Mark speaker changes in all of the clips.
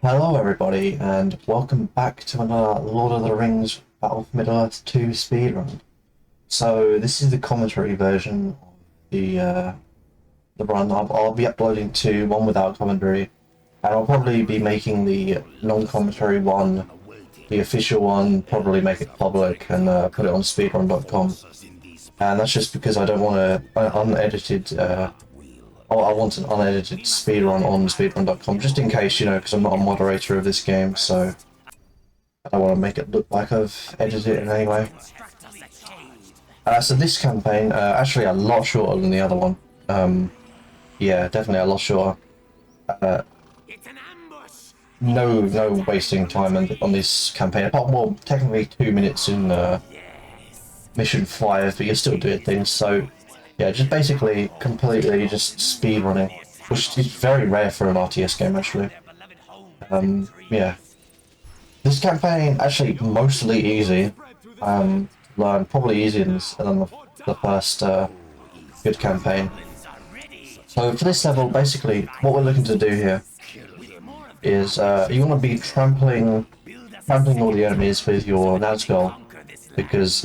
Speaker 1: Hello everybody, and welcome back to another Lord of the Rings Battle for Middle-earth 2 speedrun. So this is the commentary version of the run. I'll be uploading one without commentary, and I'll probably be making the non-commentary one, the official one, probably make it public and put it on speedrun.com. And that's just because I don't want unedited I want an unedited speedrun on speedrun.com, just in case, because I'm not a moderator of this game, so I don't want to make it look like I've edited it in any way. So this campaign, actually a lot shorter than the other one. Yeah, definitely a lot shorter. No wasting time on this campaign, apart from, well, technically 2 minutes in mission 5, but you're still doing things, so yeah, just basically completely just speed running, which is very rare for an RTS game actually. Yeah. This campaign actually mostly easy. Learn probably easier than the first good campaign. So for this level, basically what we're looking to do here is you want to be trampling all the enemies with your Nazgul, because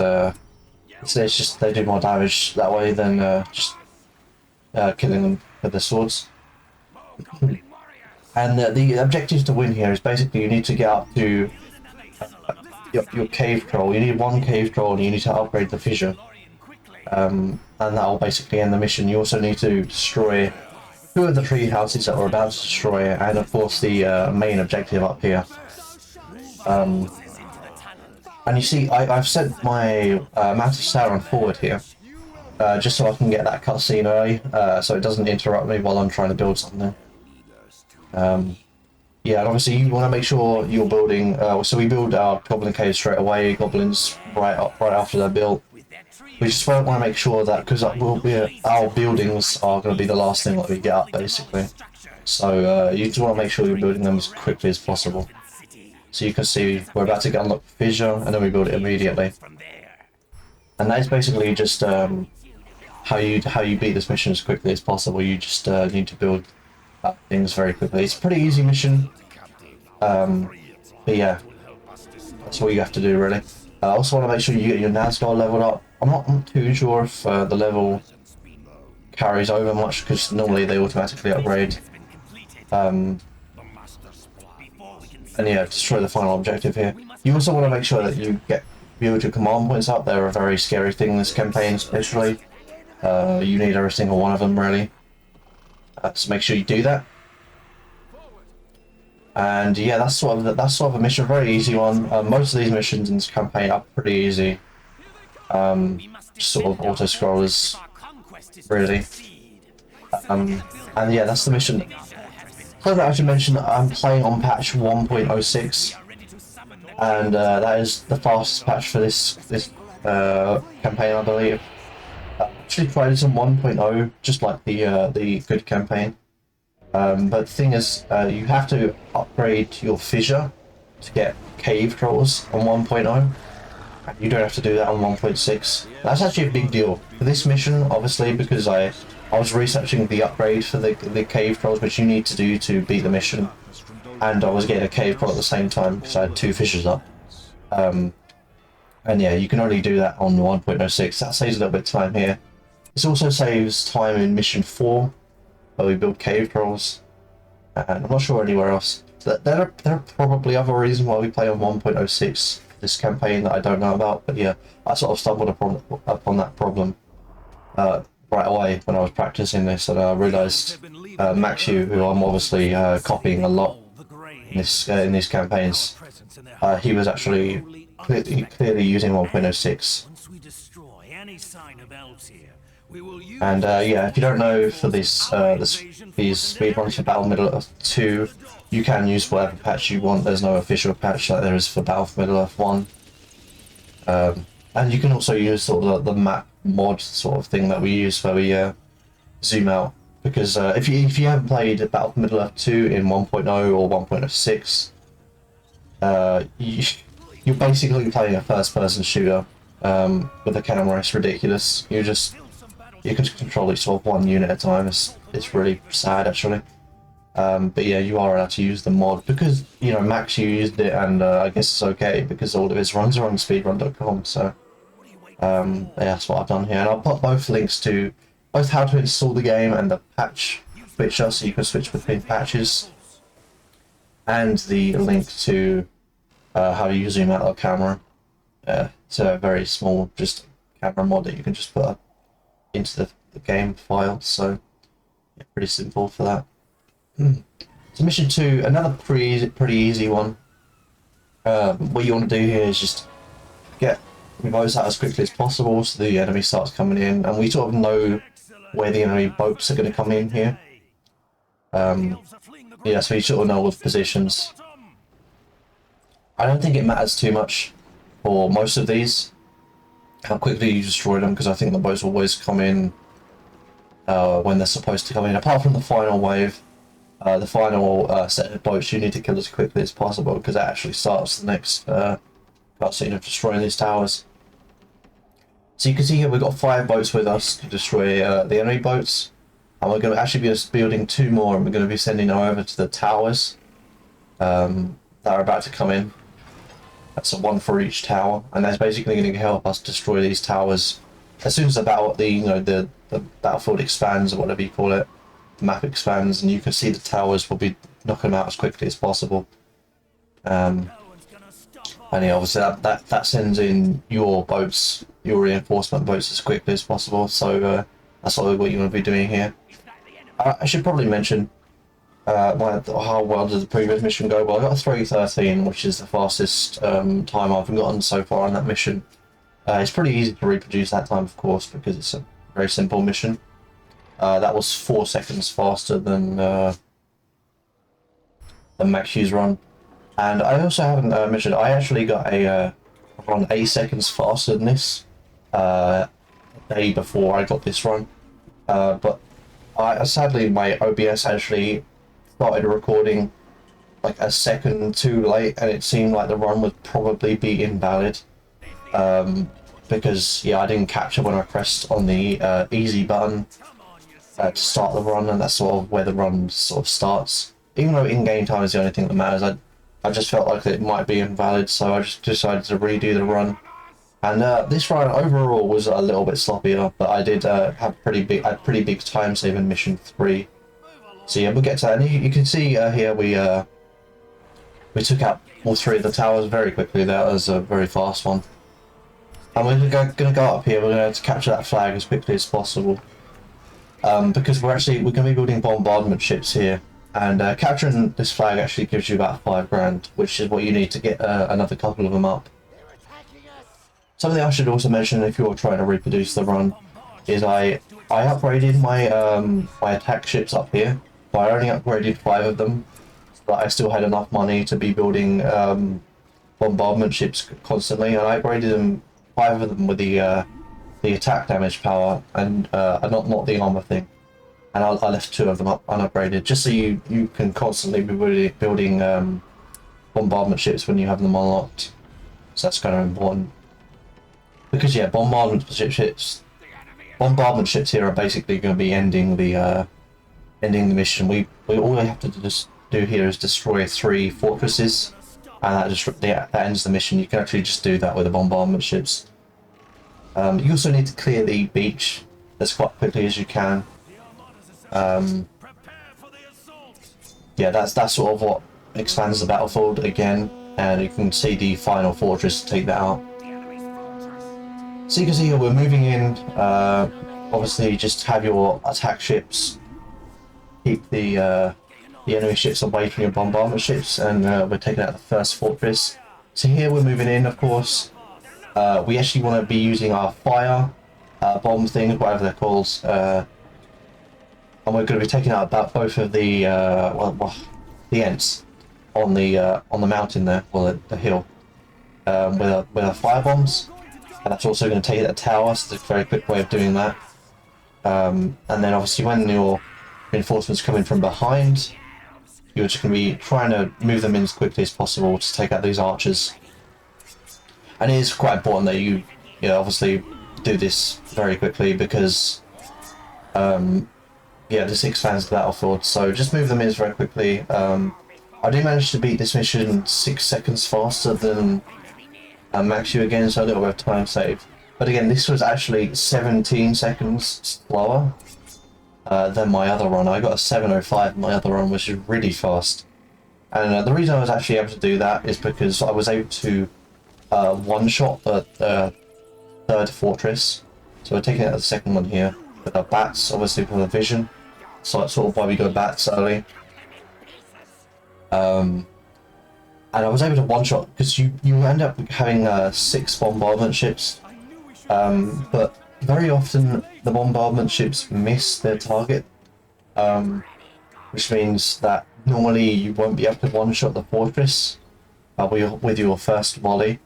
Speaker 1: it's just they do more damage that way than just killing them with the swords. And the objective to win here is basically you need to get up to your cave troll. You need one cave troll and you need to upgrade the fissure. And that will basically end the mission. You also need to destroy 2 of the tree houses that we're about to destroy, and of course the main objective up here. And you see, I've sent my Master Sauron forward here, just so I can get that cutscene early, so it doesn't interrupt me while I'm trying to build something. Yeah, and obviously you want to make sure you're building, so we build our goblin cave straight away, goblins right after they're built. We just want to make sure that, because our buildings are going to be the last thing that we get up, basically. So you just want to make sure you're building them as quickly as possible. So you can see we're about to get unlocked fissure, and then we build it immediately. And that is basically just how you beat this mission as quickly as possible. You just need to build things very quickly. It's a pretty easy mission, but yeah, that's all you have to do really. I also want to make sure you get your Nazgul leveled up. I'm not too sure if the level carries over much, because normally they automatically upgrade. And yeah, destroy the final objective here. You also want to make sure that you build your command points up. They're a very scary thing in this campaign, especially. You need every single one of them, really. So make sure you do that. And yeah, that's sort of a mission, very easy one. Most of these missions in this campaign are pretty easy. Just sort of auto scrollers, really. And yeah, that's the mission. So I should mention that I'm playing on patch 1.06, and that is the fastest patch for this campaign, I believe. Actually tried this on 1.0, just like the good campaign. But the thing is, you have to upgrade your fissure to get cave trolls on 1.0. You don't have to do that on 1.6. That's actually a big deal for this mission, obviously, because I was researching the upgrade for the cave trolls, which you need to do to beat the mission, and I was getting a cave troll at the same time because I had 2 fissures up. And yeah, you can only do that on 1.06. That saves a little bit of time here. This also saves time in mission 4, where we build cave trolls, and I'm not sure anywhere else. So there are probably other reasons why we play on 1.06 this campaign that I don't know about, but yeah, I sort of stumbled upon that problem right away when I was practicing this, and I realised Maxu, who I'm obviously copying a lot in these campaigns, he was actually clearly using 1.06. And yeah, if you don't know, for these speedruns for Battle Middle-earth 2, you can use whatever patch you want. There's no official patch like there is for Battle for Middle-earth 1. And you can also use sort of the map mod sort of thing that we use, where we zoom out. Because if you haven't played Battle for Middle-earth 2 in 1.0 or 1.06, you're basically playing a first-person shooter with the camera. It's ridiculous. You can control each sort of one unit at a time. It's really sad, actually. But yeah, you are allowed to use the mod because, you know, Max used it, and I guess it's okay because all of his runs are on speedrun.com. So yeah, that's what I've done here, and I'll put both links to both how to install the game and the patch switcher, so you can switch between patches, and the link to how to use zoom out of camera. It's a very small just camera mod that you can just put into the game file. So yeah, pretty simple for that. So mission 2, another pretty easy one. What you want to do here is just get your boats out as quickly as possible so the enemy starts coming in, and we sort of know where the enemy boats are going to come in here. Yeah, so you sort of know all the positions. I don't think it matters too much for most of these how quickly you destroy them, because I think the boats always come in when they're supposed to come in, apart from the final wave. The final set of boats you need to kill as quickly as possible, because that actually starts the next cutscene of destroying these towers. So you can see here we've got 5 boats with us to destroy the enemy boats, and we're going to actually be building 2 more, and we're going to be sending them over to the towers that are about to come in. That's a 1 for each tower, and that's basically going to help us destroy these towers as soon as the battlefield expands, or whatever you call it. The map expands, and you can see the towers will be knocking them out as quickly as possible. And yeah, obviously that sends in your boats, your reinforcement boats, as quickly as possible. So that's what you're going to be doing here. I should probably mention how well did the previous mission go. Well, I got a 3:13, which is the fastest time I've gotten so far on that mission. It's pretty easy to reproduce that time, of course, because it's a very simple mission. That was 4 seconds faster than Max Hughes' run. And I also haven't mentioned, I actually got a run 8 seconds faster than this a day before I got this run. But sadly my OBS actually started recording like a second too late, and it seemed like the run would probably be invalid. Because yeah, I didn't capture when I pressed on the easy button to start the run, and that's sort of where the run sort of starts. Even though in-game time is the only thing that matters, I just felt like it might be invalid, so I just decided to redo the run. And this run overall was a little bit sloppier, but I did have pretty big time save in mission 3. So yeah, we'll get to that. And you can see here we took out all 3 of the towers very quickly. That was a very fast one. And we're going to go up here. We're going to capture that flag as quickly as possible, because we're going to be building bombardment ships here, and capturing this flag actually gives you about 5 grand, which is what you need to get another couple of them up. Something I should also mention, if you're trying to reproduce the run, is I upgraded my my attack ships up here, but I only upgraded 5 of them, but I still had enough money to be building bombardment ships constantly, and I upgraded them 5 of them with the attack damage power, and not the armor thing, and I left 2 of them up unupgraded, just so you can constantly be building bombardment ships when you have them unlocked. So that's kind of important, because yeah, bombardment ships here are basically going to be ending the mission. We all we have to just do here is destroy 3 fortresses, and that ends the mission. You can actually just do that with the bombardment ships. You also need to clear the beach as quite quickly as you can. Yeah, that's sort of what expands the battlefield again, and you can see the final fortress to take that out. So you can see here we're moving in. Obviously, just have your attack ships keep the enemy ships away from your bombardment ships, and we're taking out the first fortress. So here we're moving in, of course. We actually want to be using our fire bomb things, whatever they're called, and we're going to be taking out about both of the the ents on the mountain there, or the hill, with our fire bombs, and that's also going to take out the tower. So it's a very quick way of doing that. And then obviously when your reinforcements come in from behind, you're just going to be trying to move them in as quickly as possible to take out these archers. And it is quite important that you obviously do this very quickly, because yeah, yeah, this expands the battlefield. So just move the minis very quickly. I do manage to beat this mission 6 seconds faster than Max U again, so a little bit of time saved. But again, this was actually 17 seconds slower than my other run. I got a 7:05 in my other run, which is really fast. And the reason I was actually able to do that is because I was able to one-shot the third fortress. So we're taking out the second one here with our bats, obviously for the vision. So that's sort of why we go bats early. And I was able to one-shot because you end up having 6 bombardment ships, but very often the bombardment ships miss their target, which means that normally you won't be able to one-shot the fortress with your first volley.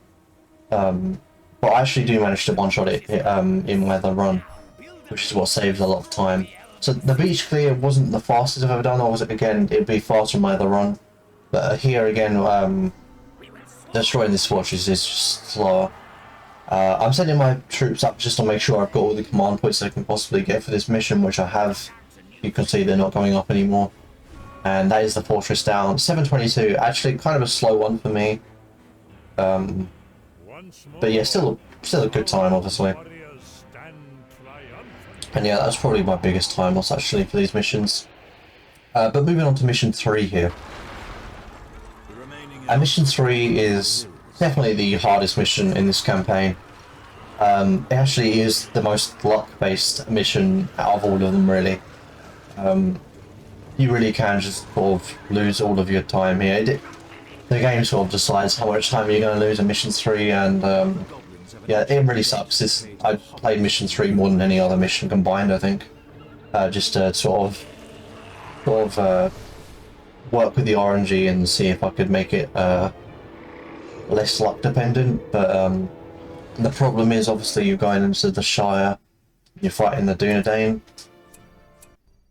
Speaker 1: But I actually do manage to one-shot it in my other run, which is what saves a lot of time. So the beach clear wasn't the fastest I've ever done, or was it again? It'd be faster in my other run. But here again, destroying this fortress is just slower. I'm sending my troops up just to make sure I've got all the command points I can possibly get for this mission, which I have. You can see they're not going up anymore. And that is the fortress down. 722, actually kind of a slow one for me. But yeah, still a good time, obviously. And yeah, that's probably my biggest time loss actually for these missions. But moving on to mission 3 here. And mission 3 is definitely the hardest mission in this campaign. It actually is the most luck-based mission out of all of them, really. You really can just sort of lose all of your time here. The game sort of decides how much time you're going to lose in mission 3, and yeah, it really sucks. I played mission 3 more than any other mission combined, I think. Just to sort of work with the RNG and see if I could make it less luck dependent. But the problem is obviously you're going into the Shire, you're fighting the Dunedain,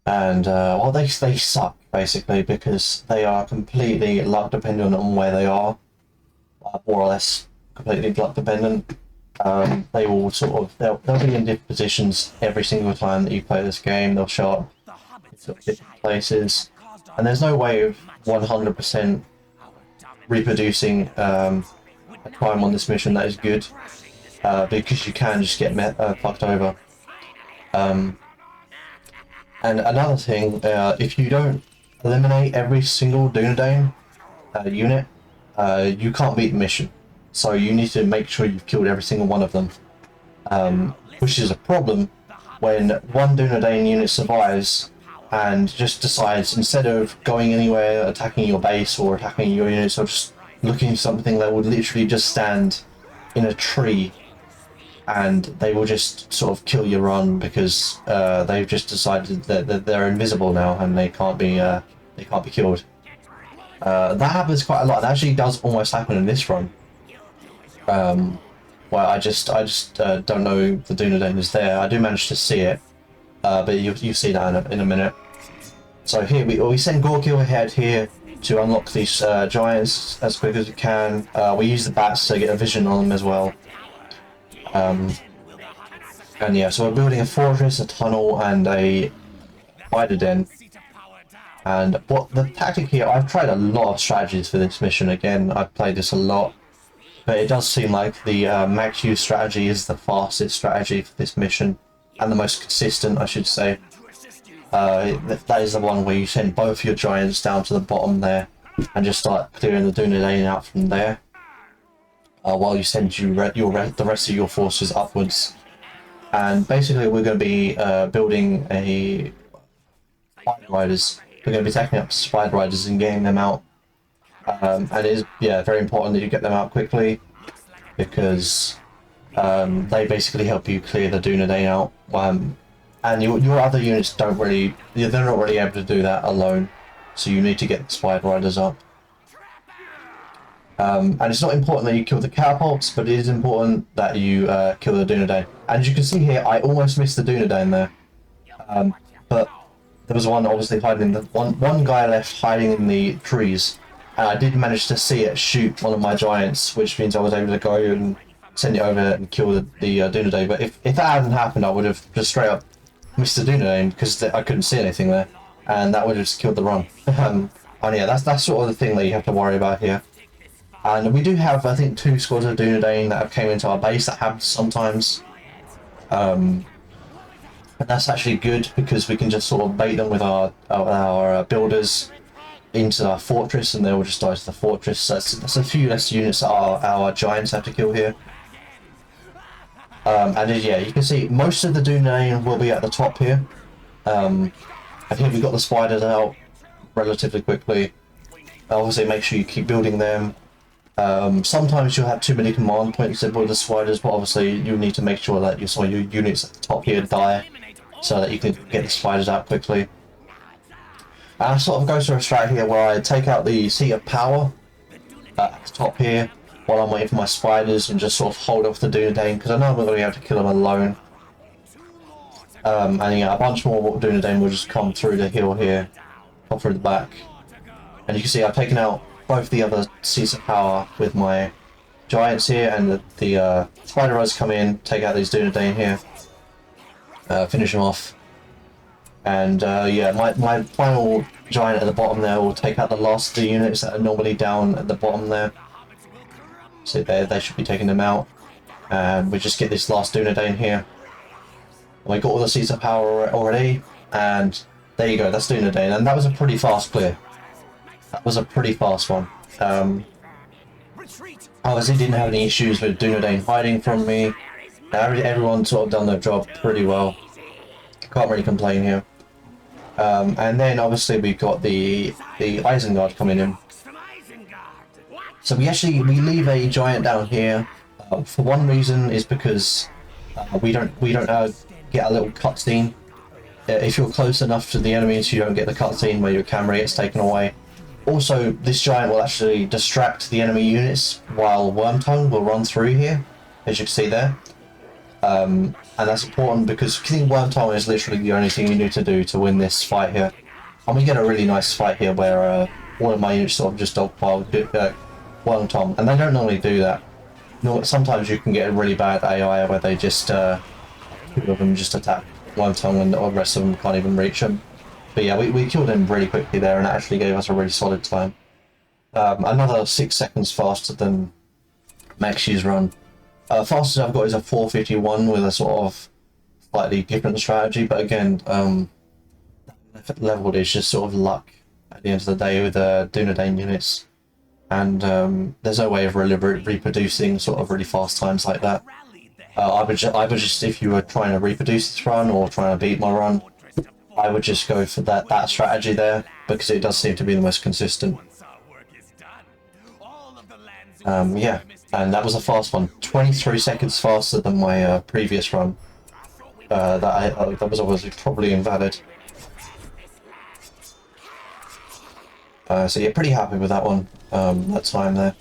Speaker 1: and well, they suck basically because they are completely luck dependent on where they are, more or less completely luck dependent. They will they'll be in different positions every single time that you play this game. They'll show up in different places, and there's no way of 100% reproducing a time on this mission that is good, because you can just get fucked over. And another thing, if you don't eliminate every single Dunedain unit, you can't beat the mission. So you need to make sure you've killed every single one of them, which is a problem when one Dunedain unit survives and just decides, instead of going anywhere, attacking your base or attacking your units, or just looking for something that would literally just stand in a tree, and they will just sort of kill your run because they've just decided that they're invisible now and they can't be killed. That happens quite a lot. It actually does almost happen in this run. Well, I just don't know the Dunedain is there. I do manage to see it, but you see that in a minute. So here we send Gorgil ahead here to unlock these giants as quick as we can. We use the bats to get a vision on them as well. And yeah, so we're building a fortress, a tunnel, and a spider den. And what the tactic here, I've tried a lot of strategies for this mission. Again, I've played this a lot. But it does seem like the Max U strategy is the fastest strategy for this mission, and the most consistent, I should say. That is the one where you send both your giants down to the bottom there, and just start clearing the Dunedain out from there, while you send the rest of your forces upwards. And basically we're going to be building a Spider Riders. We're going to be taking up Spider Riders and getting them out. And it is, yeah, very important that you get them out quickly, because they basically help you clear the Dunedain out. And your other units they're not really able to do that alone, so you need to get the Spider Riders up. And it's not important that you kill the catapults, but it is important that you kill the Dunedain. And as you can see here, I almost missed the Dunedain there, but there was one obviously hiding in one guy left hiding in the trees. And I did manage to see it shoot one of my giants, which means I was able to go and send it over and kill the Dunedain. But if that hadn't happened, I would have just straight up Mr. Dunedain because I couldn't see anything there, and that would have just killed the run. And yeah, that's sort of the thing that you have to worry about here. And we do have, I think, 2 squads of Dunedain that have came into our base. That happens sometimes. And that's actually good because we can just sort of bait them with our builders into our fortress, and they will just die to the fortress. So that's a few less units that our giants have to kill here. And yeah, you can see most of the Dunedain will be at the top here. I think we got the spiders out relatively quickly. Obviously, make sure you keep building them. Sometimes you'll have too many command points to build the spiders, but obviously you need to make sure that some of your units at the top here die, so that you can get the spiders out quickly. And I sort of go through a strat here where I take out the seat of power at the top here while I'm waiting for my spiders, and just sort of hold off the Dunedain because I know I'm not going to be able to kill them alone. And yeah, a bunch more Dunedain will just come through the hill here, come through the back, and you can see I've taken out both the other seats of power with my giants here, and the spider riders come in, take out these Dunedain here, finish them off. And yeah, my final giant at the bottom there will take out the last 2 units that are normally down at the bottom there. So they should be taking them out. And we just get this last Dunedain here. And we got all the seats of power already, and there you go, that's Dunedain. And that was a pretty fast clear. That was a pretty fast one. Obviously didn't have any issues with Dunedain hiding from me. Everyone sort of done their job pretty well. Can't really complain here. And then obviously we've got the Isengard coming in. So we leave a giant down here. For one reason is because we don't get a little cutscene. If you're close enough to the enemies, you don't get the cutscene where your camera gets taken away. Also, this giant will actually distract the enemy units while Wormtongue will run through here, as you can see there. And that's important because killing Wormtongue is literally the only thing you need to do to win this fight here. And we get a really nice fight here where all of my units sort of just dogpile Wormtongue, and they don't normally do that. Sometimes you can get a really bad AI where they just, 2 of them just attack Wormtongue and the rest of them can't even reach them. But yeah, we killed him really quickly there, and it actually gave us a really solid time. Another 6 seconds faster than Maxi's run. Fastest I've got is a 4:51 with a sort of slightly different strategy, but again, leveled is just sort of luck at the end of the day with Dunedain units, and there's no way of reproducing sort of really fast times like that. I would just, if you were trying to reproduce this run or trying to beat my run, I would just go for that strategy there, because it does seem to be the most consistent. Yeah, and that was a fast one, 23 seconds faster than my previous run. That was obviously probably invalid. So yeah, pretty happy with that one, that time there.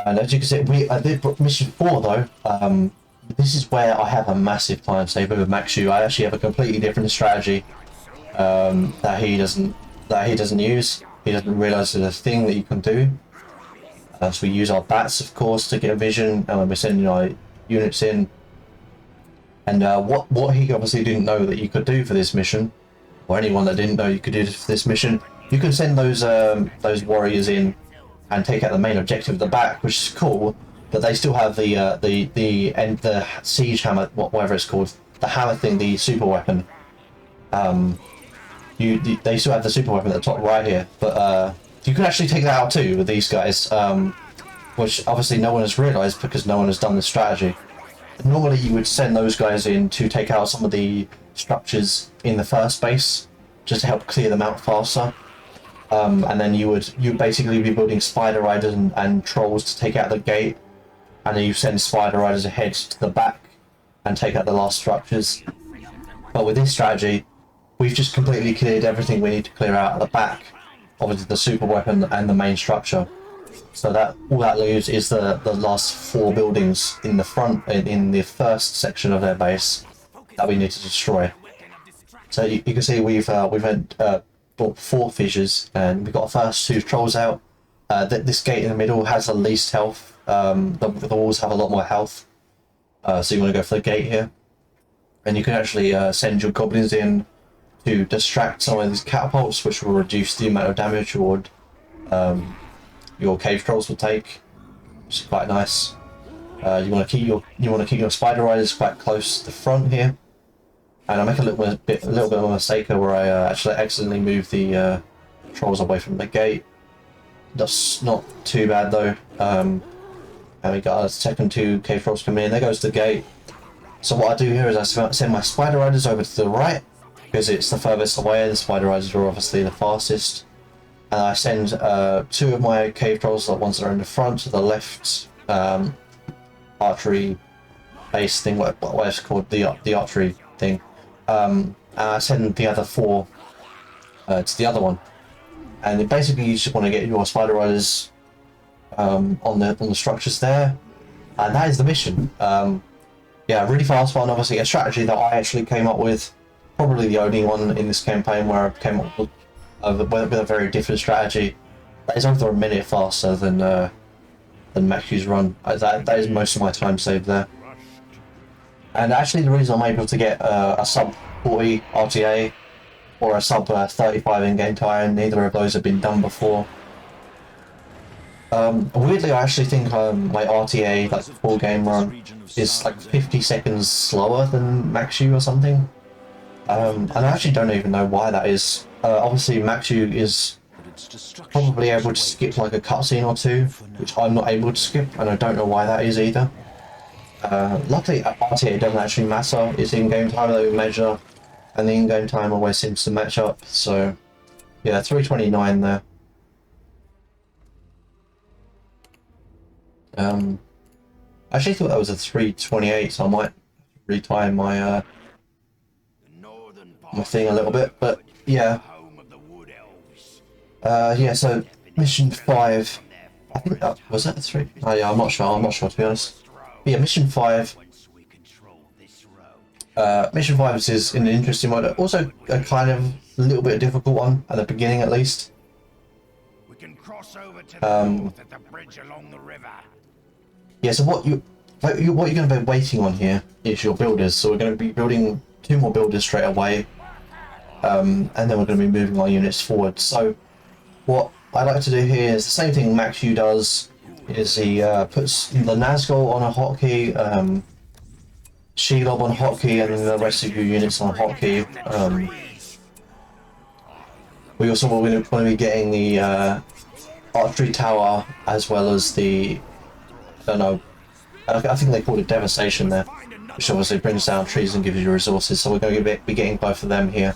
Speaker 1: And as you can see, I did mission 4 though. This is where I have a massive time saver with Maxu. I actually have a completely different strategy that he doesn't use. He doesn't realise there's a thing that you can do. So we use our bats, of course, to get vision, and we're sending our units in. And what he obviously didn't know that you could do for this mission, or anyone that didn't know you could do for this mission, you can send those warriors in and take out the main objective at the back, which is cool. But they still have the siege hammer, whatever it's called, the hammer thing, the super weapon. They still have the super weapon at the top right here, but you can actually take that out too with these guys, which obviously no one has realised because no one has done this strategy. Normally you would send those guys in to take out some of the structures in the first base, just to help clear them out faster. And then you'd basically be building spider riders and trolls to take out the gate, and then you send spider riders ahead to the back and take out the last structures. But with this strategy, we've just completely cleared everything we need to clear out at the back, obviously the super weapon and the main structure. So that all that leaves is the last 4 buildings in the front, in the first section of their base, that we need to destroy. So you can see we've bought 4 fissures, and we've got our first 2 trolls out. This gate in the middle has the least health. The walls have a lot more health, so you want to go for the gate here. and you can actually send your goblins in to distract some of these catapults, which will reduce the amount of damage your cave trolls will take, which is quite nice. You want to keep your spider riders quite close to the front here, and I make a little bit of a mistake where I actually accidentally move the trolls away from the gate. That's not too bad though. And we got our second 2 cave trolls coming in. There goes the gate. So what I do here is I send my spider riders over to the right because it's the furthest away. The spider riders are obviously the fastest. And I send 2 of my cave trolls, the ones that are in the front, to the left archery base thing, what it's called, the archery thing. And I send the other 4 to the other one. And basically you just want to get your spider riders on the structures there, and that is the mission. Yeah, really fast one. Obviously a strategy that I actually came up with, probably the only one in this campaign where I came up with a very different strategy that is over a minute faster than Maxu's run. That is most of my time saved there. And actually the reason I'm able to get a sub 40 RTA or a sub 35 in-game time, neither of those have been done before. Weirdly, I actually think my RTA, like full game run, is like 50 seconds slower than Maxu or something. And I actually don't even know why that is. Obviously Maxu is probably able to skip like a cutscene or 2, which I'm not able to skip, and I don't know why that is either. Luckily RTA doesn't actually matter. It's in-game time that we measure, and the in-game time always seems to match up. So yeah, 3:29 there. I actually thought that was a 3:28, so I might retime my my thing a little bit, but yeah. Yeah, so mission 5, I think was that a 3? Oh yeah, I'm not sure to be honest. But yeah, mission 5. Mission 5 is an interesting one, also a kind of a little bit difficult one at the beginning at least.
Speaker 2: We can cross over to the north at the bridge along the river.
Speaker 1: Yeah, so what you're going to be waiting on here is your builders. So we're going to be building 2 more builders straight away, and then we're going to be moving our units forward. So what I like to do here is the same thing Maxu does, is he puts the Nazgul on a hotkey, Shelob on hotkey, and then the rest of your units on hotkey. We also want to be getting the archery tower as well as the, I don't know, I think they call it devastation there, which obviously brings down trees and gives you resources. So we're going to be getting both of them here.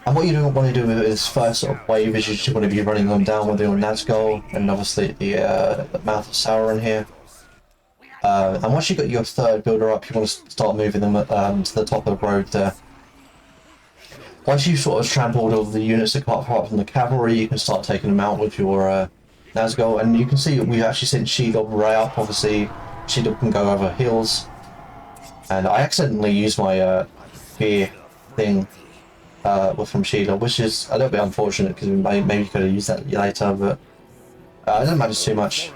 Speaker 1: And what you don't want to do with this first sort of wave is you just want to be running them down with your Nazgul and obviously the mouth of Sauron here. And once you've got your 3rd builder up, you want to start moving them to the top of the road there. Once you've sort of trampled all the units apart from the cavalry, you can start taking them out with your Nazgul. And you can see we've actually sent Shelob right up. Obviously, Shelob can go over hills. And I accidentally used my spear thing from Shelob, which is a little bit unfortunate because maybe you could have used that later, but it doesn't matter too much.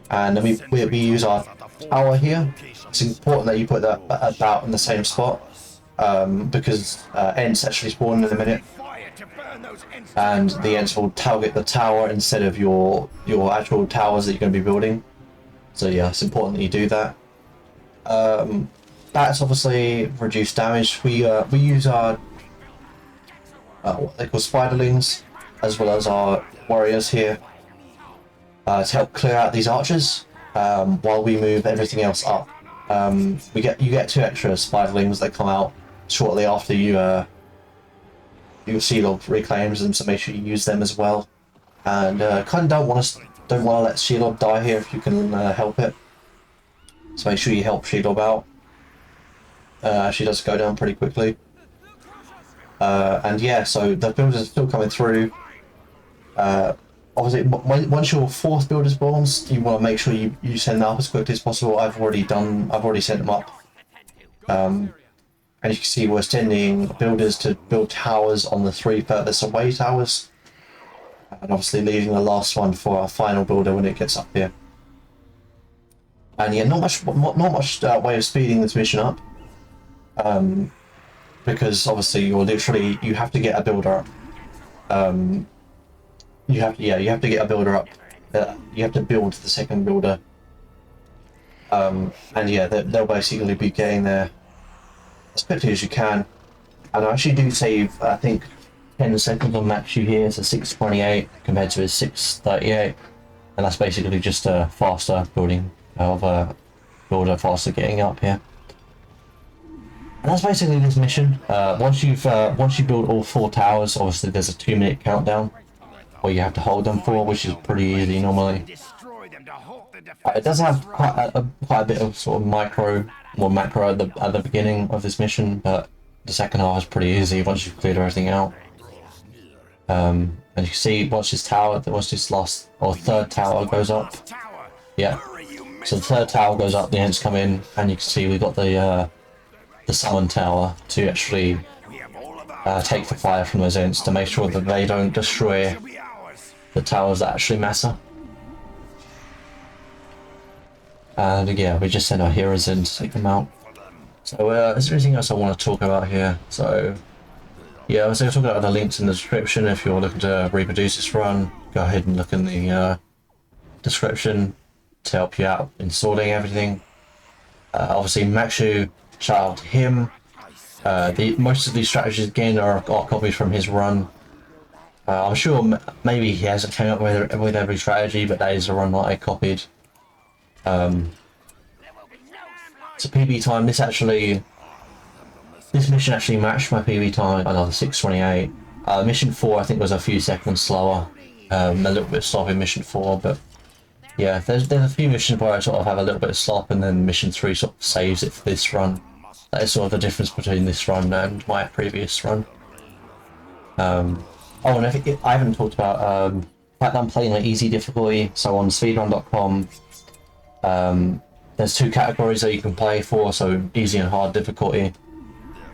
Speaker 1: And then we use our tower here. It's important that you put that about in the same spot, because Ents actually spawn in a minute, and the Ents will target the tower instead of your actual towers that you're going to be building. So yeah, it's important that you do that. That's obviously reduced damage. We use our what they call spiderlings, as well as our warriors here, to help clear out these archers while we move everything else up. You get 2 extra spiderlings that come out shortly after your Shelob reclaims them, so make sure you use them as well. And kind of don't want to let Shelob die here if you can help it. So make sure you help Shelob out. She does go down pretty quickly. And yeah, so the builders are still coming through. Obviously, once your 4th builder spawns, you want to make sure you send that up as quickly as possible. I've already sent them up. And you can see we're sending builders to build towers on the 3 furthest away towers, and obviously leaving the last one for our final builder when it gets up here. And yeah, not much way of speeding this mission up. because obviously you have to get a builder up. You have to get a builder up. You have to build the second builder. And yeah, they'll basically be getting there as quickly as you can. And I actually do save, I think, 10 seconds on Maxu here, so 628 compared to his 638. And that's basically just a faster building of a builder, faster getting up here. And that's basically this mission. Once you build all 4 towers, obviously there's a 2-minute countdown where you have to hold them for, which is pretty easy normally. It does have quite a bit of sort of macro at the beginning of this mission, but the second half is pretty easy once you've cleared everything out. And you can see once this third tower goes up, yeah. So the third tower goes up, the ants come in, and you can see we've got the summon tower to actually take the fire from those ants to make sure that they don't destroy the towers that actually matter. And yeah, we just send our heroes in to take them out. So is there anything else I want to talk about here? So yeah, I was going to talk about the links in the description. If you're looking to reproduce this run, go ahead and look in the description to help you out installing everything. Obviously Maxu, shout out to him. Most of these strategies again are copied from his run. I'm sure maybe he hasn't came up with every strategy, but that is a run that I copied. So PB time, this mission actually matched my PB time, another 628. Mission 4 I think was a few seconds slower, a little bit slow in mission 4, but yeah, there's a few missions where I sort of have a little bit of slop, and then mission 3 sort of saves it for this run. That is sort of the difference between this run and my previous run. Oh, and I haven't talked about the fact that I'm playing on easy difficulty. So on speedrun.com, there's 2 categories that you can play for, so easy and hard difficulty.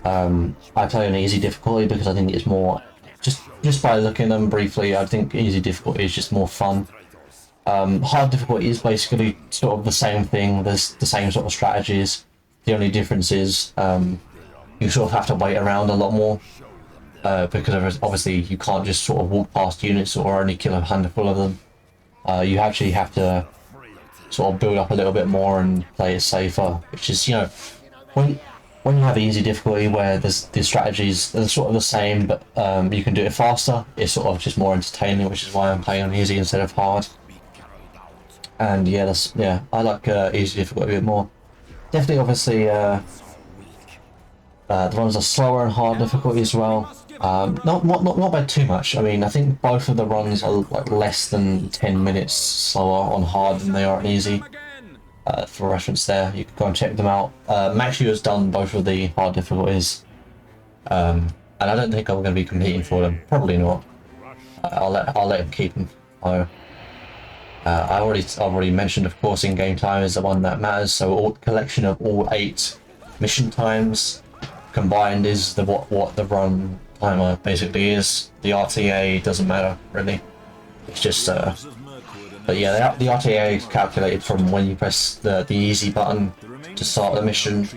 Speaker 1: I play on easy difficulty because I think it's more, just by looking at them briefly, I think easy difficulty is just more fun. Hard difficulty is basically sort of the same thing, there's the same sort of strategies. The only difference is you sort of have to wait around a lot more, because obviously you can't just sort of walk past units or only kill a handful of them. You actually have to sort of build up a little bit more and play it safer, which is, you know, when you have easy difficulty where the strategies are sort of the same, but you can do it faster, it's sort of just more entertaining, which is why I'm playing on easy instead of hard. And yeah, I like easy difficulty a bit more. Definitely, obviously, the ones are slower and hard difficulty as well. Not by too much. I mean, I think both of the runs are like less than 10 minutes slower on hard than they are on easy. For reference there, you can go and check them out. Maxu has done both of the hard difficulties, and I don't think I'm going to be competing for them. Probably not. I'll let him keep them. I've already mentioned, of course, in-game time is the one that matters. So collection of all 8 mission times combined is what the run timer basically is. The RTA doesn't matter really. It's just but yeah, the RTA is calculated from when you press the easy button to start the mission,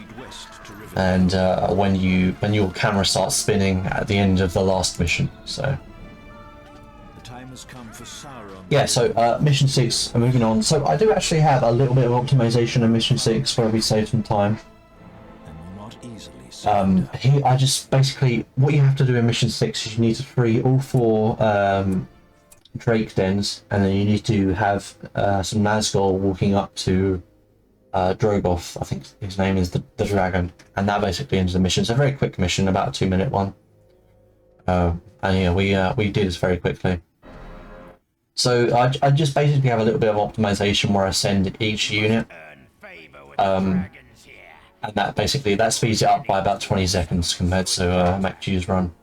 Speaker 1: and when your camera starts spinning at the end of the last mission. So yeah, so mission 6, moving on. So I do actually have a little bit of optimization in mission 6 where we save some time. Here I just basically, what you have to do in mission 6 is you need to free all 4 Drake dens, and then you need to have some Nazgul walking up to Drogoth, I think his name is the dragon, and that basically ends the mission. It's a very quick mission, about a 2-minute one. And yeah, we did this very quickly. So I just basically have a little bit of optimization where I send each unit, and that speeds it up by about 20 seconds compared to Maxu's run.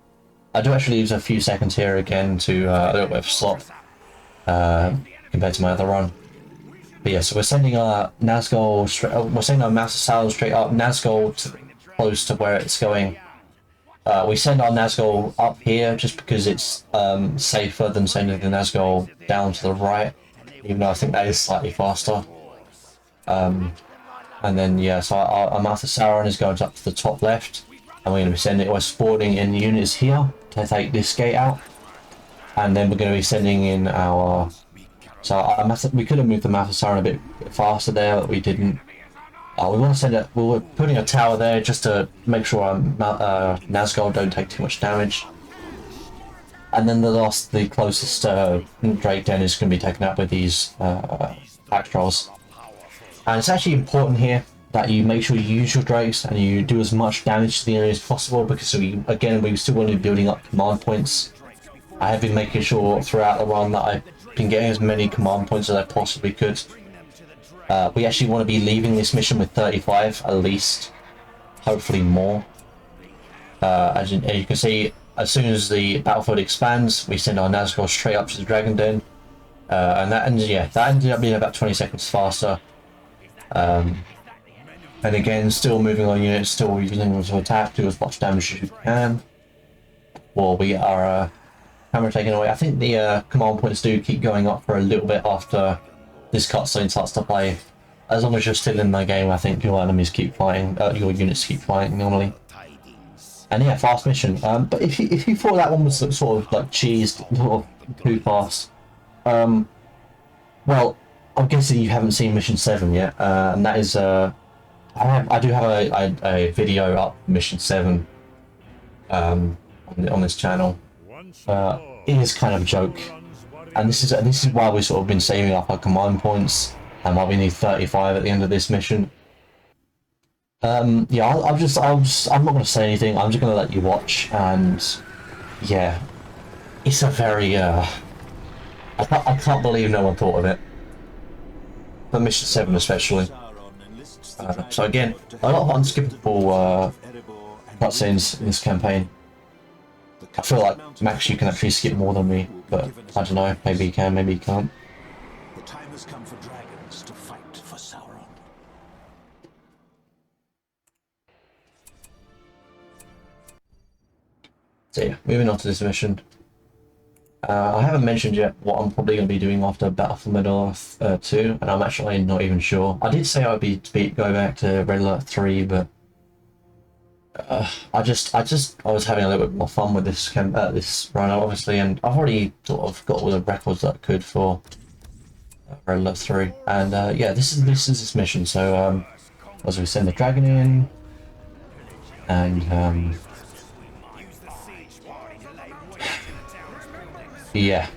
Speaker 1: I do actually use a few seconds here again to a little bit of slop compared to my other run. But yeah, so we're sending our Nazgul we're sending our Master Saddle straight up, Nazgul close to where it's going. We send our Nazgul up here just because it's safer than sending the Nazgul down to the right, even though I think that is slightly faster. And then yeah, so our Master Sauron is going up to the top left, and we're going to be sending, we're spawning in units here to take this gate out, and then we're going to be sending in our. So we could have moved the Master Sauron a bit faster there, but we didn't. We want to send it. We were putting a tower there just to make sure our Nazgul don't take too much damage. And then the closest Drake den is going to be taken up with these Pack Trolls. And it's actually important here that you make sure you use your Drakes and you do as much damage to the enemy as possible, because we still want to be building up command points. I have been making sure throughout the run that I've been getting as many command points as I possibly could. We actually want to be leaving this mission with 35 at least, hopefully more. As you can see, as soon as the battlefield expands, we send our Nazgul straight up to the Dragon Den, and that ended up being about 20 seconds faster. And again, still moving on units, still using them to attack, do as much damage as you can. Well, we are camera taken away. I think the command points do keep going up for a little bit after this cutscene starts to play. As long as you're still in the game, I think your enemies keep fighting, your units keep fighting normally. And yeah, fast mission. But if you thought that one was sort of like cheesed, sort of too fast, well, I'm guessing you haven't seen mission 7 yet, and that is I do have a video up mission 7 on this channel. It is kind of a joke, and this is why we've sort of been saving up our command points, and why we need 35 at the end of this mission. Yeah, I'm not going to say anything. I'm just going to let you watch, and yeah, it's a very I can't believe no one thought of it. For mission 7 especially. So again, a lot of unskippable cutscenes in this campaign. I feel like Max, you can actually skip more than me, but I don't know. Maybe you can, maybe you can't.
Speaker 3: The time has come for dragons to fight for Sauron.
Speaker 1: So yeah, moving on to this mission. I haven't mentioned yet what I'm probably going to be doing after Battle for Middle-earth 2, and I'm actually not even sure. I did say I'd go back to Red Alert 3, but I was having a little bit more fun with this run, obviously, and I've already sort of got all the records that I could for Red Alert 3, and yeah, this is this mission. So as we send the dragon in, and yeah,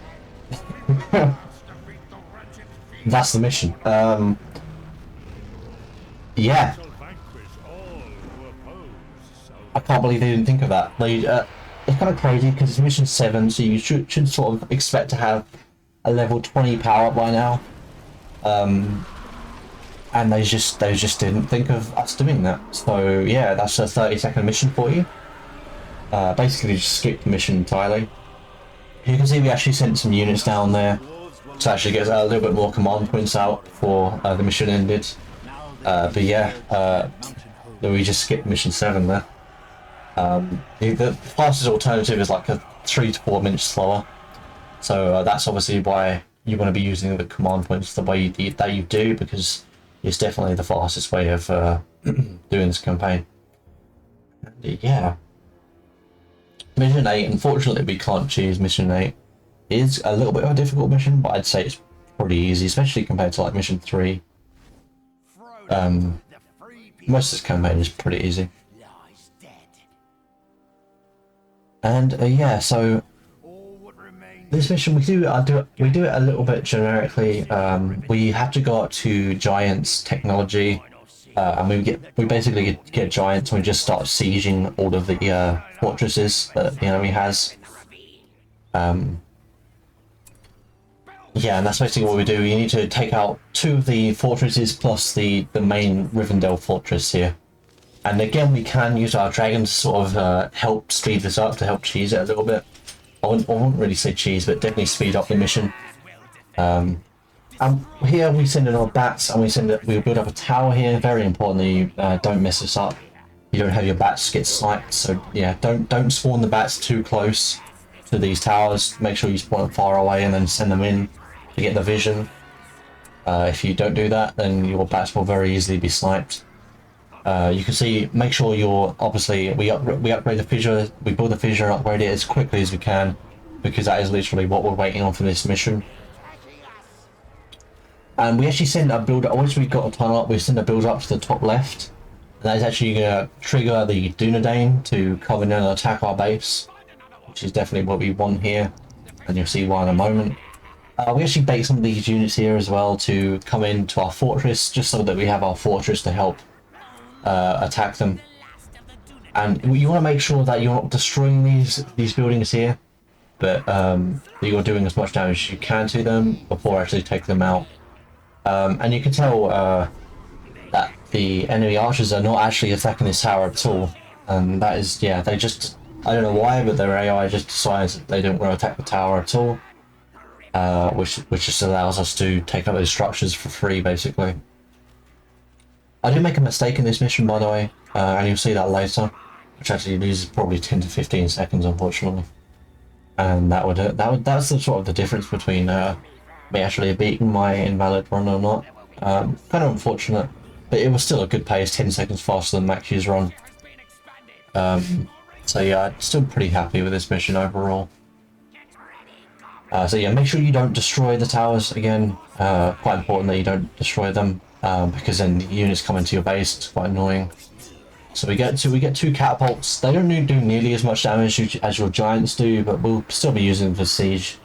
Speaker 1: that's the mission. Yeah, I can't believe they didn't think of that. It's kind of crazy because it's mission 7, so you should sort of expect to have a level 20 power up by now. And they just didn't think of us doing that. So yeah, that's a 30-second mission for you. Basically, just skip the mission entirely. You can see we actually sent some units down there to actually get a little bit more command points out before the mission ended. But yeah, we just skipped mission 7 there. The fastest alternative is like a 3 to 4 minutes slower. So that's obviously why you want to be using the command points the way that you do, because it's definitely the fastest way of doing this campaign. And, yeah. Mission 8, unfortunately we can't choose mission 8. It is a little bit of a difficult mission, but I'd say it's pretty easy, especially compared to like mission 3. Most of this campaign is pretty easy. And yeah, so this mission we do it a little bit generically. We have to go up to Giants technology, and we basically get Giants, and we just start sieging all of the fortresses that the enemy has. Yeah, and that's basically what we do. You need to take out 2 of the fortresses plus the main Rivendell fortress here. And again, we can use our dragons to sort of help speed this up, to help cheese it a little bit. I wouldn't really say cheese, but definitely speed up the mission. And here we send in our bats, and we build up a tower here. Very important that you don't mess this up. You don't have your bats get sniped, so yeah, don't spawn the bats too close to these towers. Make sure you spawn them far away and then send them in to get the vision. If you don't do that, then your bats will very easily be sniped. You can see, make sure you're, obviously, we upgrade the fissure, we build the fissure and upgrade it as quickly as we can, because that is literally what we're waiting on for this mission. And we actually send a builder, once we've got a tunnel up, we send a builder up to the top left. And that is actually going to trigger the Dunedain to come in and attack our base, which is definitely what we want here. And you'll see why in a moment. We actually bait some of these units here as well to come into our fortress, just so that we have our fortress to help attack them. And you want to make sure that you're not destroying these buildings here, but that you're doing as much damage as you can to them before actually taking them out. And you can tell that the enemy archers are not actually attacking this tower at all, and that is, yeah, they just, I don't know why, but their AI just decides that they don't want to attack the tower at all, which just allows us to take up those structures for free, basically. I did make a mistake in this mission, by the way, and you'll see that later, which actually loses probably 10 to 15 seconds, unfortunately. And that's the sort of the difference between me actually beating my invalid run or not. Kind of unfortunate, but it was still a good pace, 10 seconds faster than Max's run. So yeah, I'm still pretty happy with this mission overall. So yeah, make sure you don't destroy the towers again. Quite important that you don't destroy them, because then the units come into your base. It's quite annoying. So we get two catapults. They don't do nearly as much damage as your giants do, but we'll still be using them for siege.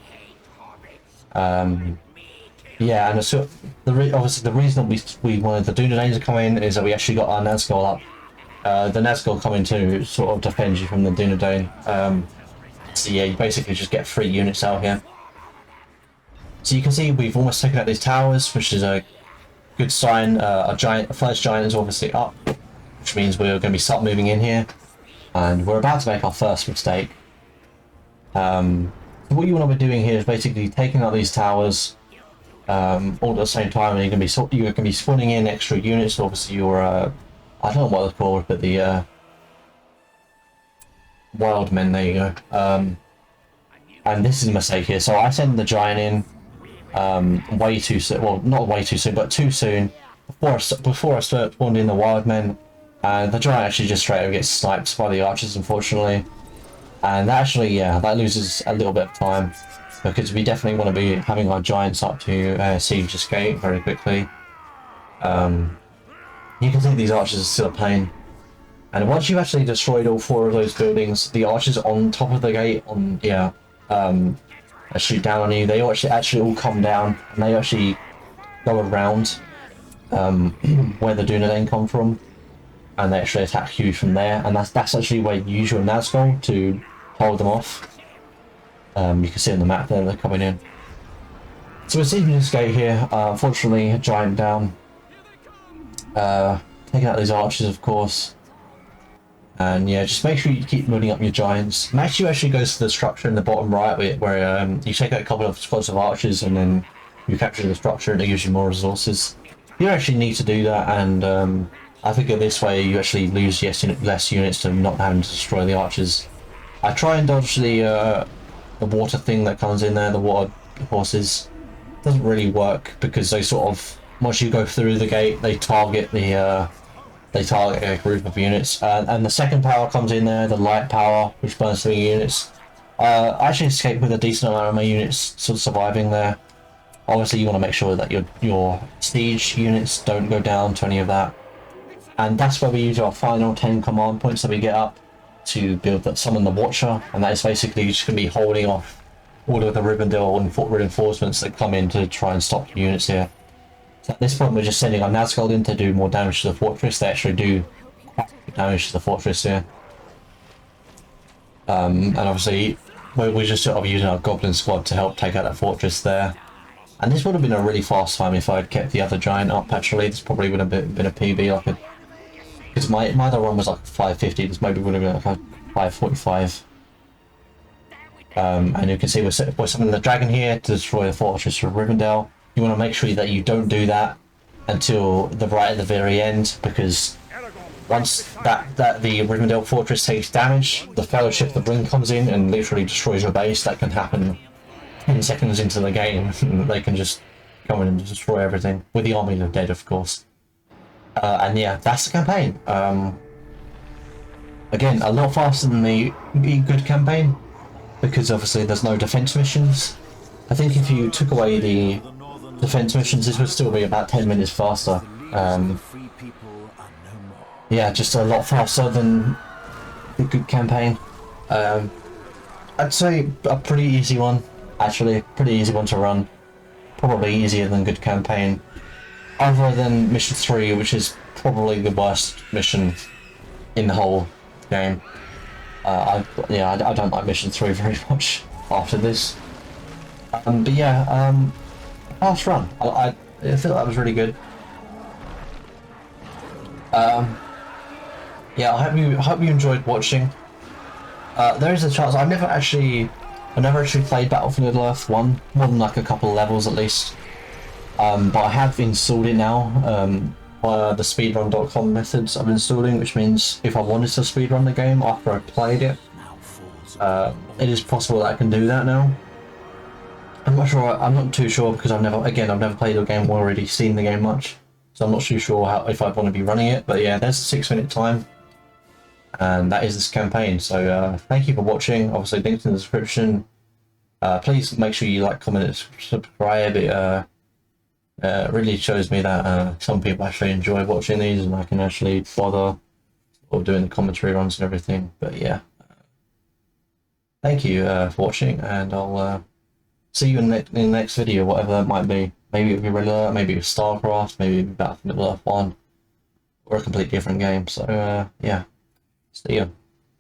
Speaker 1: Yeah, and so obviously the reason that we wanted the Dunedain to come in is that we actually got our Nazgul up. The Nazgul come in to sort of defend you from the Dunedain. So yeah, you basically just get 3 units out here. So you can see we've almost taken out these towers, which is a good sign. A first giant is obviously up, which means we're going to start moving in here, and we're about to make our first mistake. What you want to be doing here is basically taking out these towers all at the same time, and you're going to be spawning in extra units. Obviously, your I don't know what they're called, but the wild men. There you go. And this is a mistake here. So I send the giant in way too soon. Well, not way too soon, but too soon. Before I spawned in the wild men, and the giant actually just straight away gets sniped by the archers, unfortunately. And that actually, yeah, that loses a little bit of time, because we definitely want to be having our giants up to siege this gate very quickly. You can see these archers are still a pain. And once you've actually destroyed all 4 of those buildings, the archers on top of the gate, shoot down on you. They actually all come down, and they actually go around where the Dunedain come from, and they actually attack you from there. And that's actually where you use your Nazgul to hold them off. You can see on the map there they're coming in. So we're seeing this gate here. Unfortunately, a giant down. Taking out these archers, of course. And yeah, just make sure you keep building up your giants. Matthew actually goes to the structure in the bottom right, where you take out a couple of squads of archers, and then you capture the structure, and it gives you more resources. You actually need to do that, and I think in this way you actually lose less units to not having to destroy the archers. I try and dodge the water thing that comes in there, the water horses. Doesn't really work, because they sort of, once you go through the gate, they target a group of units, and the second power comes in there, the light power, which burns 3 units. I actually escaped with a decent amount of my units sort of surviving there. Obviously, you want to make sure that your siege units don't go down to any of that, and that's where we use our final 10 command points that we get up to summon the Watcher, and that is basically just going to be holding off all of the Rivendell reinforcements that come in to try and stop the units here. So at this point, we're just sending our Nazgul in to do more damage to the fortress. They actually do quite good damage to the fortress here. And obviously, we're just sort of using our Goblin squad to help take out that fortress there. And this would have been a really fast time if I'd kept the other giant up, actually. This probably would have been a PB, because my other run was like 550, this maybe would have been like a 545. And you can see we're summoning the dragon here to destroy the fortress of Rivendell. You want to make sure that you don't do that until right at the very end, because once the Rivendell fortress takes damage, the Fellowship of the Ring comes in and literally destroys your base. That can happen 10 seconds into the game. They can just come in and destroy everything with the army of dead, of course. And yeah, that's the campaign. Again, a lot faster than the good campaign, because obviously there's no defense missions. I think if you took away the defense missions, this would still be about 10 minutes faster. Yeah, just a lot faster than the good campaign. I'd say a pretty easy one, actually, pretty easy one to run. Probably easier than good campaign. Other than mission 3, which is probably the worst mission in the whole game. I don't like mission 3 very much after this. But yeah, fast run. I feel that was really good. Yeah, I hope you enjoyed watching. There is a chance I've never actually played Battlefield Earth 1, more than like a couple of levels at least. But I have installed it now via the speedrun.com methods I'm installing, which means if I wanted to speedrun the game after I played it, it is possible that I can do that now. I'm not too sure because I've never played the game or already seen the game much, so I'm not too sure if I'd want to be running it. But yeah, there's a 6-minute time, and that is this campaign. So thank you for watching. Obviously, links in the description. Please make sure you like, comment, and subscribe. It really shows me that some people actually enjoy watching these, and I can actually bother or doing the commentary runs and everything. But yeah, thank you for watching, and I'll see you in the next video, whatever that might be. Maybe it'll be regular, maybe it's StarCraft, maybe it'll be Battlefield Earth 1, or a completely different game. So yeah, see you.